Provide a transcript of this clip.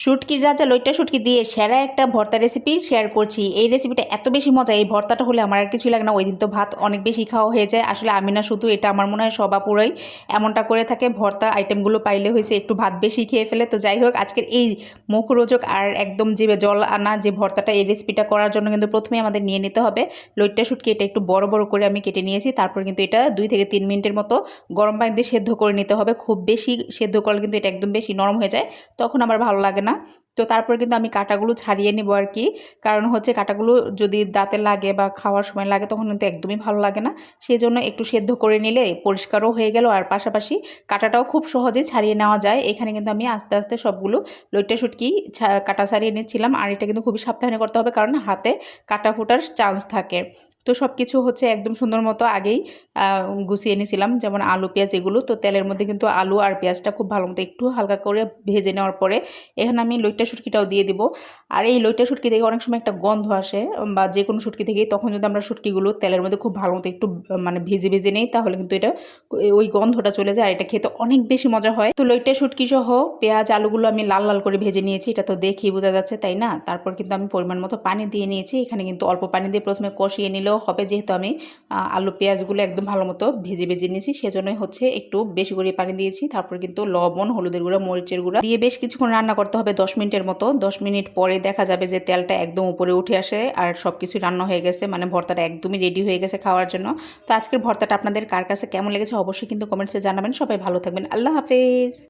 শুটকির রাজা লইট্টা শুটকি দিয়ে সেরা একটা ভর্তা রেসিপি শেয়ার করছি। এই রেসিপিটা এত বেশি মজা, এই ভর্তাটা হলে আমার আর কিছুই লাগে না। ওই দিন তো ভাত অনেক বেশি খাওয়া হয়ে যায়। আসলে আমি না শুধু, এটা আমার মনে হয় সবাপুরাই এমনটা করে থাকে, ভর্তা আইটেমগুলো পাইলে হয়েছে একটু ভাত বেশি খেয়ে ফেলে। তো যাই হোক, আজকের এই মুখরোচক আর একদম জিভে জল আনা যে ভর্তাটা, এই রেসিপিটা করার জন্য কিন্তু প্রথমেই আমাদের নিয়ে নিতে হবে লইট্টা শুটকি। এটা একটু বড় বড় করে আমি কেটে নিয়েছি। তারপর কিন্তু এটা 2 থেকে 3 মিনিটের মতো গরম পানি দিয়ে সেদ্ধ করে নিতে হবে। খুব বেশি সেদ্ধ করলে কিন্তু এটা একদম বেশি নরম হয়ে যায়, তখন আমার ভালো লাগে না। তো তারপর কিন্তু আমি কাঁটাগুলো ছাড়িয়ে নেবো আর কি। কারণ হচ্ছে কাঁটাগুলো যদি দাঁতে লাগে বা খাওয়ার সময় লাগে তখন কিন্তু একদমই ভালো লাগে না। সেই জন্য একটু সেদ্ধ করে নিলে পরিষ্কারও হয়ে গেল, আর পাশাপাশি কাঁটাটাও খুব সহজেই ছাড়িয়ে নেওয়া যায়। এখানে কিন্তু আমি আস্তে আস্তে সবগুলো লইট্টা শুটকি কাঁটা ছাড়িয়ে নিচ্ছিলাম। আর এটা কিন্তু খুবই সাবধানে করতে হবে, কারণ হাতে কাঁটা ফোটার চান্স থাকে। তো সব কিছু হচ্ছে একদম সুন্দর মতো আগেই গুছিয়ে নিয়েছিলাম, যেমন আলু পেঁয়াজ এগুলো। তো তেলের মধ্যে কিন্তু আলু আর পেঁয়াজটা খুব ভালো মতো একটু হালকা করে ভেজে নেওয়ার পরে এখানে আমি লইট্টা শুটকিটাও দিয়ে দিব। আর এই লইট্টা শুটকি থেকে অনেক সময় একটা গন্ধ আসে, বা যে কোনো শুটকি থেকেই। তখন যদি আমরা শুটকিগুলো তেলের মধ্যে খুব ভালো মতো একটু মানে ভেজে ভেজে নেই, তাহলে কিন্তু এটা ওই গন্ধটা চলে যায়, আর এটা খেতে অনেক বেশি মজা হয়। তো লইট্টা শুটকি সহ পেঁয়াজ আলুগুলো আমি লাল লাল করে ভেজে নিয়েছি, এটা তো দেখেই বোঝা যাচ্ছে তাই না। তারপর কিন্তু আমি পরিমাণ মতো পানি দিয়ে নিয়েছি। এখানে কিন্তু অল্প পানি দিয়ে প্রথমে কষিয়ে নিলেও হবে, যেহেতু আমি আলু পেঁয়াজগুলো একদম ভালো মতো ভেজে ভেজে নিয়েছি, সেজন্যই হচ্ছে একটু বেশি করে পানি দিয়েছি। তারপর কিন্তু লবণ, হলুদের গুঁড়া, মরিচের গুঁড়া দিয়ে বেশ কিছুক্ষণ রান্না করতে হবে, 10 মিনিটের মতো। 10 মিনিট পরে দেখা যাবে যে তেলটা একদম উপরে উঠে আসে আর সব কিছু রান্না হয়ে গেছে, মানে ভর্তাটা একদমই রেডি হয়ে গেছে খাওয়ার জন্য। তো আজকের ভর্তাটা আপনাদের কার কাছে কেমন লেগেছে অবশ্যই কিন্তু কমেন্টসে জানাবেন। সবাই ভালো থাকবেন, আল্লাহ হাফেজ।